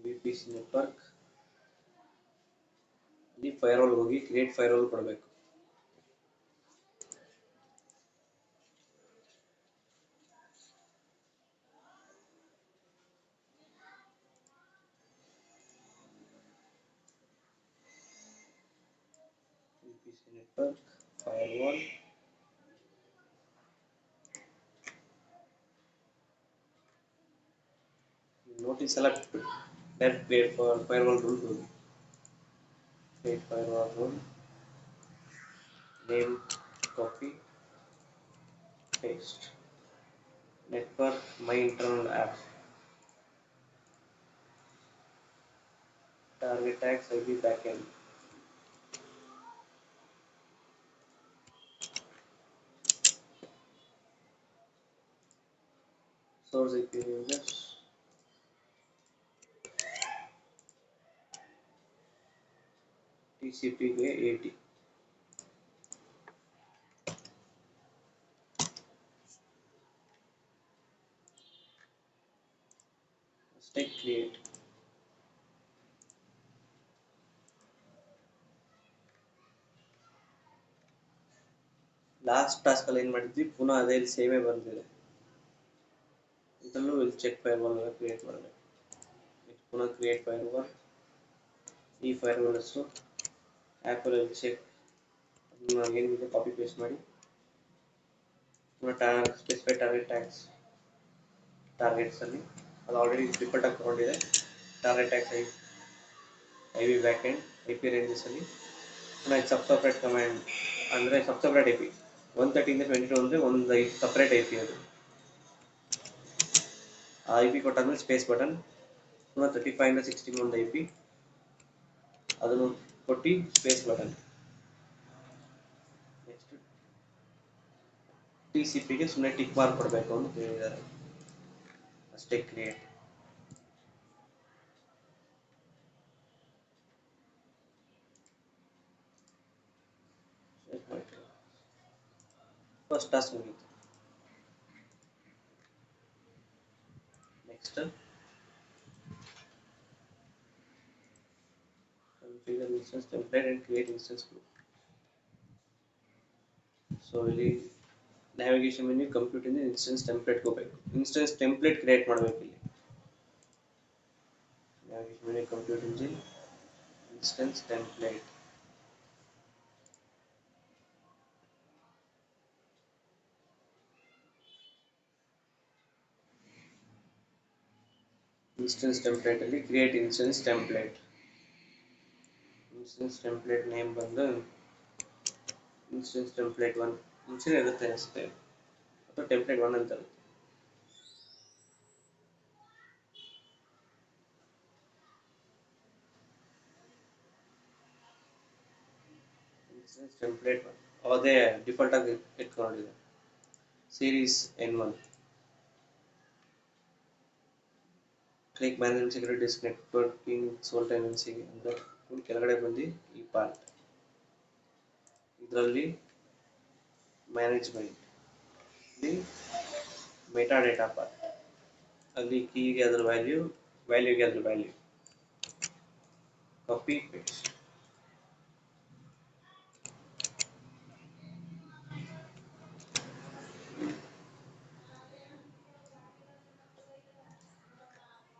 VPC network ಇಲ್ಲಿ firewall ಹೋಗಿ create firewall ಕೊಡಬೇಕು. VPC network firewall notice select that create for firewall rule to create firewall rule, name, copy, paste, network my internal app, target tags IP backend, source IP users, TCP ಗೆ 80, stack create. Last task ಅಲ್ಲಿ ಏನು ಮಾಡಿದ್ವಿ, ಪುನಃ ಅದೇ ಸೇಮೇ ಬಂದಿದೆ. ಇದರಲ್ಲೂ ಇಲ್ಲಿ check firewall create ಮಾಡಬೇಕು. ಪುನಃ ಕ್ರಿಯೇಟ್ ಫೈರ್ವಾಲ್, ಈ ಫೈರ್ವಾಲ್ ಹೆಸರು ಆ್ಯಪಲ್ ಚೆಕ್ ಏನಿದೆ ಕಾಪಿ ಪೇಸ್ಟ್ ಮಾಡಿ ಪುನಃ ಸ್ಪೆಸಿಫೈ ಟಾರ್ಗೆಟ್ ಟ್ಯಾಗ್ಸ್ ಟಾರ್ಗೆಟ್ಸ್ ಅಲ್ಲಿ ಅದು ಆಲ್ರೆಡಿ ಡಿಫಾಲ್ಟ್ ಆಗಿ ತಗೊಂಡಿದೆ. Target tags I V back end IP ranges ಅಲ್ಲಿ ಪುನಃ ಸಬ್ ಸಪ್ರೇಟ್ ಕಮಾಂಡ್ ಅಂದರೆ ಸಬ್ ಸಪ್ರೇಟ್ IP 130 ಇಂದ 22 ಅಂದರೆ ಒಂದು ಸಪ್ರೇಟ್ IP ಅದು. ಆ IP ಕೊಟ್ಟಾದ್ಮೇಲೆ ಸ್ಪೇಸ್ ಬಟನ್, ಪುನಃ 35 ಇಂದ 16 ಒಂದು IP ಅದನ್ನು ಕೊಟ್ಟು ಸ್ಪೇಸ್ ಬಟನ್. ನೆಕ್ಸ್ಟ್ TCPಗೆ ಸುಮ್ಮನೆ ಟಿಕ್ ಮಾರ್ಕ್ ಕೊಡಬೇಕು ಅಂತ ಹೇಳಿದ್ದಾರೆ, ಅಷ್ಟೇ. ಕ್ರಿಯೇಟ್ ಫಸ್ಟ್ ಟಾಸ್ಕ್ ಮುಗೀತು. Next configure instance template and create instance group. ಸೊ ಇಲ್ಲಿ ನ್ಯಾವಿಗೇಷನ್ ಮೆನ್ಯೂ ಕಂಪ್ಯೂಟ್ ಇಂದ ಇನ್ಸ್ಟೆನ್ಸ್ ಟೆಂಪ್ಲೇಟ್ ಹೋಗಬೇಕು. ಇನ್ಸ್ಟೆನ್ಸ್ ಟೆಂಪ್ಲೇಟ್ ಕ್ರಿಯೇಟ್ ಮಾಡಬೇಕು. ಇಲ್ಲಿ navigation menu compute engine instance template, instance template ಅಲ್ಲಿ create instance template. Instance template name ಬಂದು instance template 1 ಮುಂಚೆ ಇರುತ್ತೆ ಅಷ್ಟೇ, ಅಥವಾ ಟೆಂಪ್ಲೇಟ್ 1 ಅಂತ ಇರುತ್ತೆ. ಇನ್ಸ್ಟೆನ್ಸ್ ಟೆಂಪ್ಲೇಟ್ 1 ಅದೇ ಡಿಫಾಲ್ಟ್ ಆಗಿ ಇಟ್ಕೊಂಡಿದೆ. Series N1 click manage security disk networking sole tenancy ಅಂದರೆ ಕೆಳಗಡೆ ಬಂದು ಈ ಪಾರ್ಟ್ ಇದರಲ್ಲಿ ಮ್ಯಾನೇಜ್ಮೆಂಟ್ ಇಲ್ಲಿ ಮೆಟಾ ಡೇಟಾ ಪಾರ್ಟ್ ಅಲ್ಲಿ ಕೀಗೆ ಅದರ ವ್ಯಾಲ್ಯೂಗೆ ಅದರ value copy paste.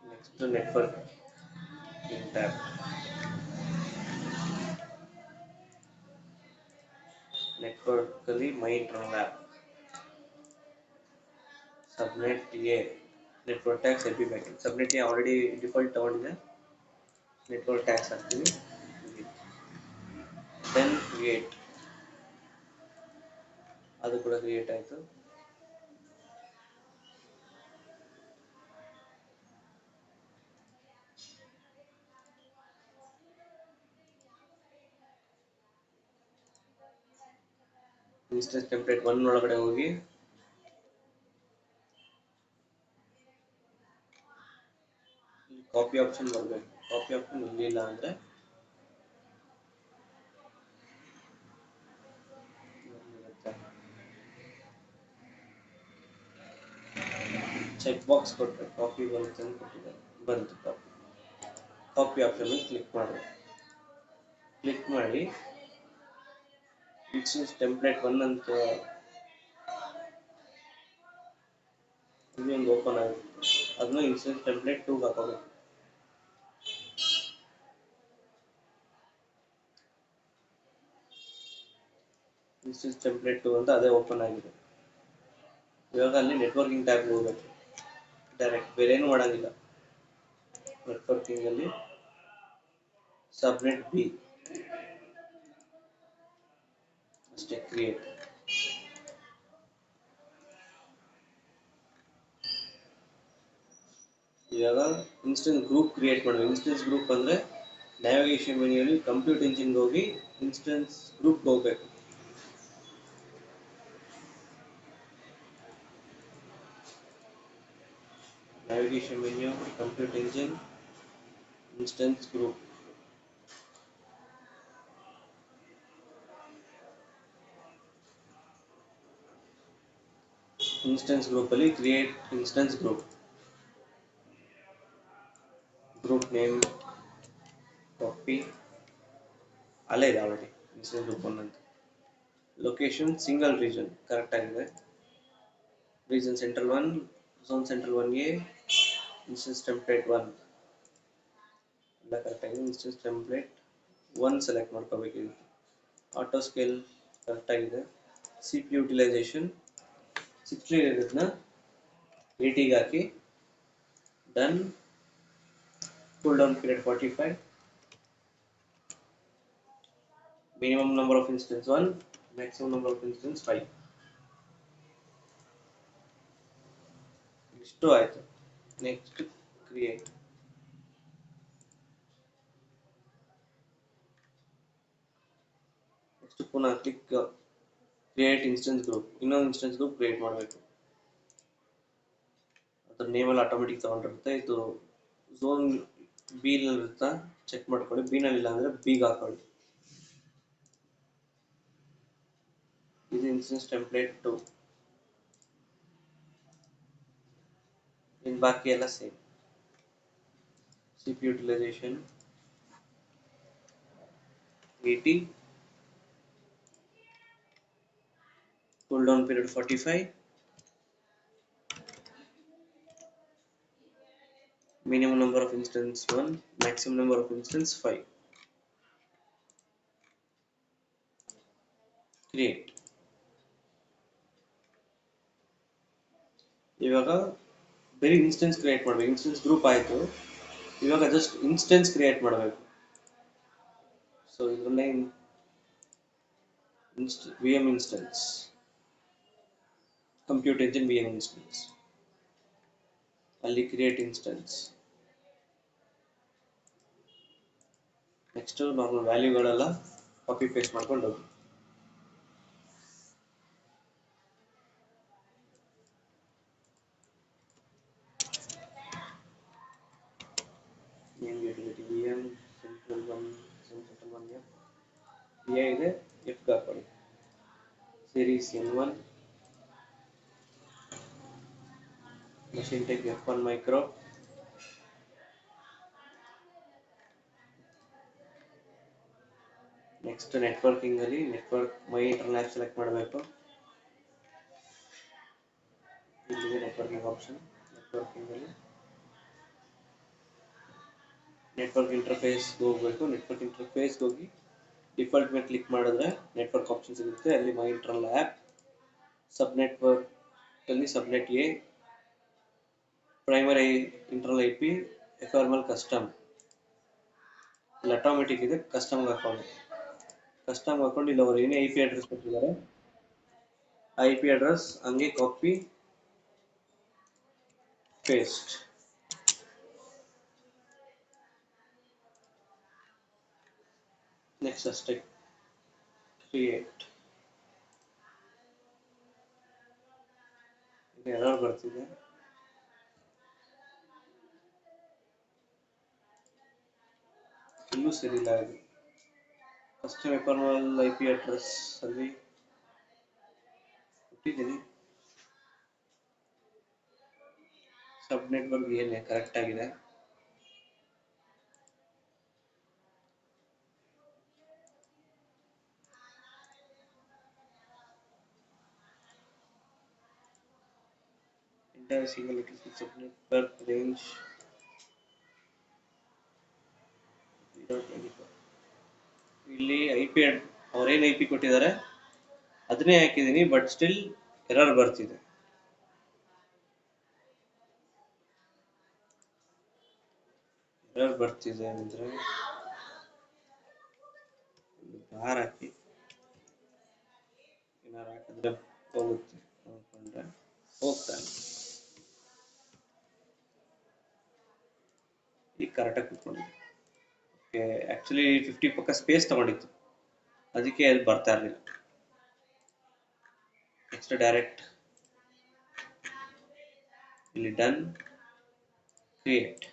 Next network tab, network ಅಲ್ಲಿ my internal app, subnet A network tags IP backend. Subnet A already default ತಗೊಂಡಿದೆ, ನೆಟ್ವರ್ಕ್ ಟ್ಯಾಗ್ಸ್ ಹಾಕ್ತೀವಿ. ದೆನ್ ಕ್ರಿಯೇಟ್, ಅದು ಕೂಡ ಕ್ರಿಯೇಟ್ ಆಯಿತು. ಇನ್ಸ್ಟೆನ್ಸ್ ಟೆಂಪ್ಲೇಟ್ 1 ಒಳಗಡೆ ಹೋಗಿ ಕಾಪಿ ಆಪ್ಷನ್ ಬರಬೇಕು. ಕಾಪಿ ಆಪ್ಷನ್ ಇರಲಿಲ್ಲ ಅಂದರೆ ಚೆಕ್ ಬಾಕ್ಸ್ ಕೊಟ್ಟರೆ ಕಾಪಿ ಬರುತ್ತೆ ಅಂತ ಕೊಟ್ಟಿದ್ದಾರೆ, ಬಂತು ಕಾಪಿ. ಕಾಪಿ ಆಪ್ಷನ್ ಮೇಲೆ ಕ್ಲಿಕ್ ಮಾಡಿ ಇನ್ಸ್ಟೆನ್ಸ್ ಟೆಂಪ್ಲೇಟ್ 1 ಅಂತ ಇದೊಂದು ಓಪನ್ ಆಗುತ್ತೆ, ಅದನ್ನ ಇನ್ಸ್ಟೆನ್ಸ್ ಟೆಂಪ್ಲೇಟ್ 2 ಹಾಕೋಬೇಕು. ಇನ್ಸ್ಟೆನ್ಸ್ ಟೆಂಪ್ಲೇಟ್ 2 ಅಂತ ಅದೇ ಓಪನ್ ಆಗಿದೆ. ಇವಾಗ ಅಲ್ಲಿ ನೆಟ್ವರ್ಕಿಂಗ್ ಟ್ಯಾಬ್ ಹೋಗ್ಬೇಕು ಡೈರೆಕ್ಟ್, ಬೇರೆ ಏನು ಮಾಡೋಂಗಿಲ್ಲ. ನೆಟ್ವರ್ಕಿಂಗ್ ಅಲ್ಲಿ ಸಬ್ನೆಟ್ ಬಿ ಅಷ್ಟೇ, ಕ್ರಿಯೇಟ್. ಇವಾಗ ಇನ್ಸ್ಟೆನ್ಸ್ ಗ್ರೂಪ್ ಕ್ರಿಯೇಟ್ ಮಾಡಬೇಕು. ಇನ್ಸ್ಟೆನ್ಸ್ ಗ್ರೂಪ್ ಅಂದ್ರೆ ನ್ಯಾವಿಗೇಷನ್ ಮೆನ್ಯೂಲಿ ಕಂಪ್ಯೂಟ್ ಇಂಜಿನ್ಗೆ ಹೋಗಿ ಇನ್ಸ್ಟೆನ್ಸ್ ಗ್ರೂಪ್ಗೆ ಹೋಗ್ಬೇಕು. Navigation menu, compute engine, instance group. Instance group ಅಲ್ಲಿ create instance group, group name copy, ಅಲ್ಲೇ ಇದೆ ಆಲ್ರೆಡಿ ಇನ್ಸ್ಟೆನ್ಸ್ ಗ್ರೂಪ್ 1 ಅಂತ. ಲೊಕೇಶನ್ ಸಿಂಗಲ್ ರೀಜನ್ ಕರೆಕ್ಟ್ ಆಗಿದೆ. Region central 1, zone central 1A, instance template 1 ಎಲ್ಲ ಕರೆಕ್ಟ್ ಆಗಿದೆ. ಇನ್ಸ್ಟೆನ್ಸ್ ಟೆಂಪ್ಲೇಟ್ 1 ಸೆಲೆಕ್ಟ್ ಮಾಡ್ಕೋಬೇಕಿದೆ. Auto scale correct ಆಗಿದೆ. CPU utilization 60 ಇರೋದನ್ನ 80 ಹಾಕಿ done. Cool down period 45. Minimum number of instance 1, maximum number of instance 5. ಇಷ್ಟು ಆಯ್ತು. Next create. Next ಪುನಃ create instance group, ಇನ್ನೊಂದು ಇನ್ಸ್ಟೆನ್ಸ್ ಗ್ರೂಪ್ ಕ್ರಿಯೇಟ್ ಮಾಡಬೇಕು. ಅದ್ರ ನೇಮಲ್ಲಿ ಆಟೋಮೆಟಿಕ್ ತಗೊಂಡಿರುತ್ತೆ. ಇದು ಝೋನ್ ಬಿ ನಲ್ಲಿ ಇರುತ್ತಾ ಚೆಕ್ ಮಾಡ್ಕೊಳ್ಳಿ. ಬಿ ನಲ್ಲಿ ಇಲ್ಲ ಅಂದ್ರೆ ಬಿಗ್ ಹಾಕೊಳ್ಳಿ. ಇದು ಇನ್ಸ್ಟೆನ್ಸ್ ಟೆಂಪ್ಲೇಟ್ 2. ಇನ್ ಬಾಕಿ ಎಲ್ಲ same. CPU utilisation 80, cool down period 45, minimum number of instance 1, maximum number of instance 5. Create. ಇವಾಗ ಬರೀ ಇನ್ಸ್ಟೆನ್ಸ್ ಕ್ರಿಯೇಟ್ ಮಾಡಬೇಕು. ಇನ್ಸ್ಟೆನ್ಸ್ ಗ್ರೂಪ್ ಆಯಿತು, ಇವಾಗ ಜಸ್ಟ್ ಇನ್ಸ್ಟೆನ್ಸ್ ಕ್ರಿಯೇಟ್ ಮಾಡಬೇಕು. ಸೊ ಇದರಲ್ಲೇ VM instance, compute engine VM instance, ಅಲ್ಲಿ ಕ್ರಿಯೇಟ್ ಇನ್ಸ್ಟೆನ್ಸ್. ನೆಕ್ಸ್ಟ್ ನಾರ್ಮಲ್ ವ್ಯಾಲ್ಯೂಗಳೆಲ್ಲ copy paste ಮಾಡ್ಕೊಂಡು ಹೋಗಿ. Name utility VM central 1 PI ಇದೆ, F ಹಾಕೊಳ್ಳಿ. Series N1, machine tech F1 micro, next networking ಅಲ್ಲಿ ನೆಟ್ವರ್ಕ್ ಮೈ ಇಂಟರ್ನೆಟ್ ಸೆಲೆಕ್ಟ್ ಮಾಡಬೇಕು. ಇಲ್ಲಿದೆ ನೆಟ್ವರ್ಕಿಂಗ್ ಆಪ್ಷನ್. ನೆಟ್ವರ್ಕಿಂಗ್ ಅಲ್ಲಿ ನೆಟ್ವರ್ಕ್ ಇಂಟರ್ಫೇಸ್ ಹೋಗಬೇಕು. ನೆಟ್ವರ್ಕ್ ಇಂಟರ್ಫೇಸ್ ಹೋಗಿ ಡಿಫಾಲ್ಟ್ ಮೇಲೆ ಕ್ಲಿಕ್ ಮಾಡಿದ್ರೆ ನೆಟ್ವರ್ಕ್ ಆಪ್ಷನ್ ಸಿಗುತ್ತೆ. ಅಲ್ಲಿ my internal app, sub network ಅಲ್ಲಿ subnet A, primary internal IP, ephemeral custom. ಇಲ್ಲಿ ಆಟೋಮೆಟಿಕ್ ಇದೆ, ಕಸ್ಟಮ್ ಹಾಕೊಂಡು ಇಲ್ಲಿ ಅವರು ಏನೇ IP ಅಡ್ರೆಸ್ ಕೊಟ್ಟಿದ್ದಾರೆ IP ಅಡ್ರೆಸ್ ಹಂಗೆ ಕಾಪಿ ಪೇಸ್ಟ್. ನೆಕ್ಸ್ಟ್ ಅಷ್ಟೇ, ಕ್ರಿಯೇಟ್. ಎರರ್ ಬರ್ತಿದೆ. ಇಲ್ಲೂ ಸರಿಯಿಲ್ಲ. ಇದು ಕಸ್ಟಮ್ ಎಫಾರ್ಮಲ್ IP ಅಡ್ರೆಸ್ ಅಲ್ಲಿ ಕೊಟ್ಟಿದ್ದೀನಿ. ಸಬ್ ನೆಟ್ವರ್ಕ್ ಏನೇ ಕರೆಕ್ಟ್ ಆಗಿದೆ. entire single subnet per range 024. ಇಲ್ಲಿ IP ಅವರೇನು IP ಕೊಟ್ಟಿದ್ದಾರೆ ಅದನ್ನೇ ಹಾಕಿದ್ದೀನಿ, ಬಟ್ ಸ್ಟಿಲ್ ಎರರ್ ಬರ್ತಿದೆ. ಅಂದ್ರೆ ಬಾರ್ ಹಾಕಿ ಏನಾರು ಹಾಕಿದ್ರೆ ಹೋಗುತ್ತೆ ಅನ್ಕೊಂಡ್ರೆ ಹೋಗ್ತಾನೆ. ಈಗ ಕರೆಕ್ಟಾಗಿ ಕುತ್ಕೊಂಡಿದೆ. ಓಕೆ, ಆ್ಯಕ್ಚುಲಿ 50 ಪಕ್ಕ ಸ್ಪೇಸ್ ತಗೊಂಡಿತ್ತು, ಅದಕ್ಕೆ ಅಲ್ಲಿ ಬರ್ತಾ ಇರಲಿಲ್ಲ. ನೆಕ್ಸ್ಟ್ ಡೈರೆಕ್ಟ್ ಇಲ್ಲಿ ಡನ್ ಕ್ರಿಯೇಟ್.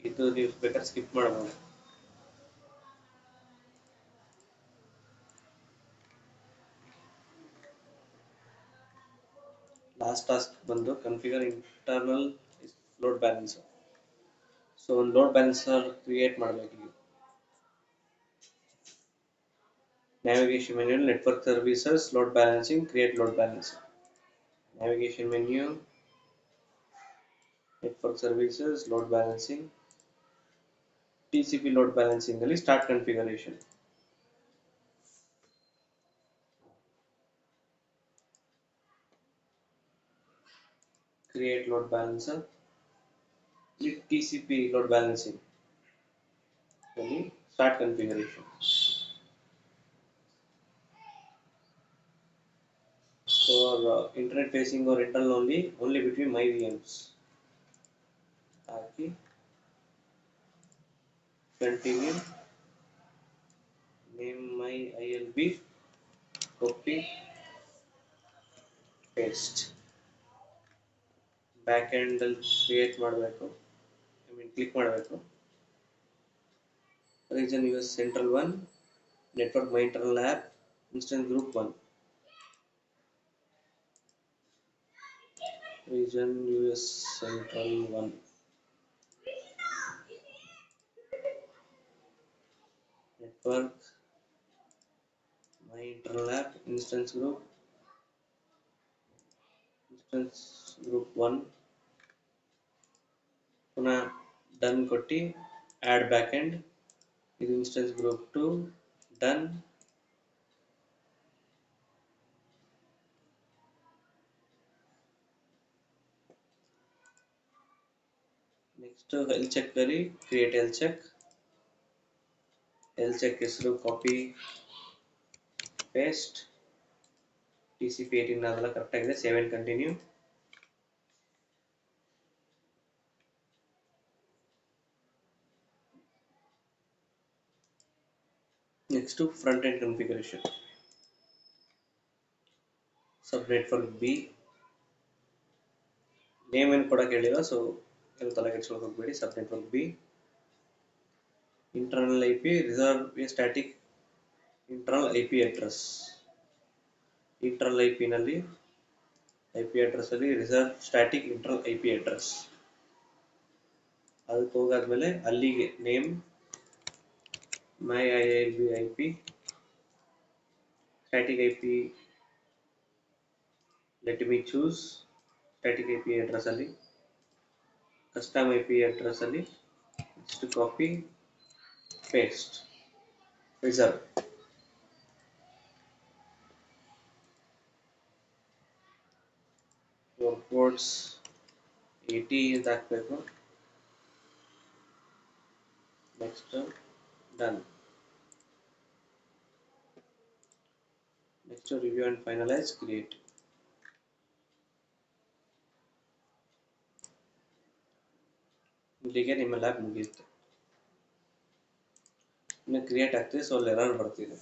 ಇದು ನೀವು ಬೇಕಾದ್ರೆ ಸ್ಕಿಪ್ ಮಾಡಬಹುದು. ಲಾಸ್ಟ್ ಟಾಸ್ಕ್ ಬಂದು configure internal load balancer. So ಒಂದು ಲೋಡ್ ಬ್ಯಾಲೆನ್ಸರ್ ಕ್ರಿಯೇಟ್ ಮಾಡಬೇಕು. Navigation menu network services load balancing, create load balancer. Navigation menu network services load balancing, TCP load balancing ಅಲ್ಲಿ start configuration. Create load balancer, TCP load balancing, start configuration. For internet facing or internal only between my VMs. Continue, name my ILB, copy, paste. Backend create ಮಾಡಬೇಕು, click ಮಾಡಬೇಕು. Region US Central 1, network my internal app, instance group 1. Region US Central 1. Network my internal app, instance group 1. ಪುನಃ done ಕೊಟ್ಟು add back end, ಇದು instance group 2 done. Next health check ಅಲ್ಲಿ create health check ಹೆಸರು copy paste. TCP 18 ಅದೆಲ್ಲ correct ಆಗಿದೆ. Save and continue. Next front end configuration. Sub network B name ಏನು ಕೊಡಕ್ಕೆ ಹೇಳಿಲ್ಲ, ಸೊ ಏನು ತಲೆ ಕೆಡಿಸ್ಕೊಳ್ಳೋಕೆ ಹೋಗಬೇಡಿ. Sub network B internal IP reserve a static internal IP address. Internal IP ನಲ್ಲಿ IP ಅಡ್ರೆಸ್ ಅಲ್ಲಿ reserve static internal IP address. ಅದಕ್ಕೆ ಹೋಗಾದ್ಮೇಲೆ ಅಲ್ಲಿಗೆ name my ILB IP static IP, let me choose static IP address ಅಲ್ಲಿ custom IP address ಅಲ್ಲಿ just copy paste reserve. your ports 80 ಅಂತ ಹಾಕಬೇಕು. next done. next review and finalize, create. ಇಲ್ಲಿಗೆ ನಿಮ್ಮ lab ಮುಗಿಯುತ್ತೆ. ಇನ್ನು ಕ್ರಿಯೇಟ್ ಆಗ್ತಿದೆ, ಸೊ ಅಲ್ಲಿ ಎರರ್ ಬರ್ತಿದೆ.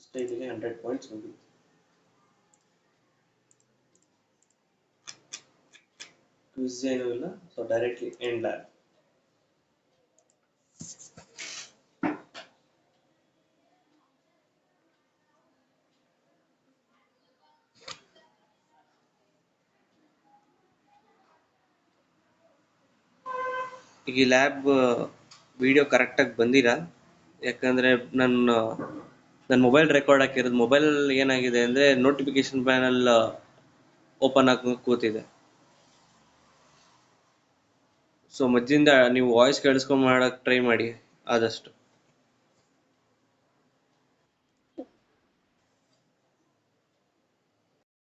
ಸ್ಟೇಜಿಗೆ 100 ಪಾಯಿಂಟ್ಸ್ ಬಂದಿದೆ. ಕ್ವಿಜ್ ಏನೂ ಇಲ್ಲ, ಸೊ ಡೈರೆಕ್ಟ್ಲಿ ಎಂಡ್ ಲ್ಯಾಬ್. ಈಗ ಈ ಲ್ಯಾಬ್ ವಿಡಿಯೋ ಕರೆಕ್ಟಾಗಿ ಬಂದಿಲ್ಲ, ಯಾಕಂದರೆ ನನ್ನ ಮೊಬೈಲ್ ರೆಕಾರ್ಡ್ ಹಾಕಿರೋದು. ಮೊಬೈಲ್ ಏನಾಗಿದೆ ಅಂದರೆ ನೋಟಿಫಿಕೇಶನ್ ಪ್ಯಾನಲ್ ಓಪನ್ ಆಗಿ ಕೂತಿದೆ. ಸೊ ಮಧ್ಯದಿಂದ ನೀವು ವಾಯ್ಸ್ ಕೇಳಿಸ್ಕೊಂಡು ಮಾಡೋಕ್ಕೆ ಟ್ರೈ ಮಾಡಿ ಆದಷ್ಟು.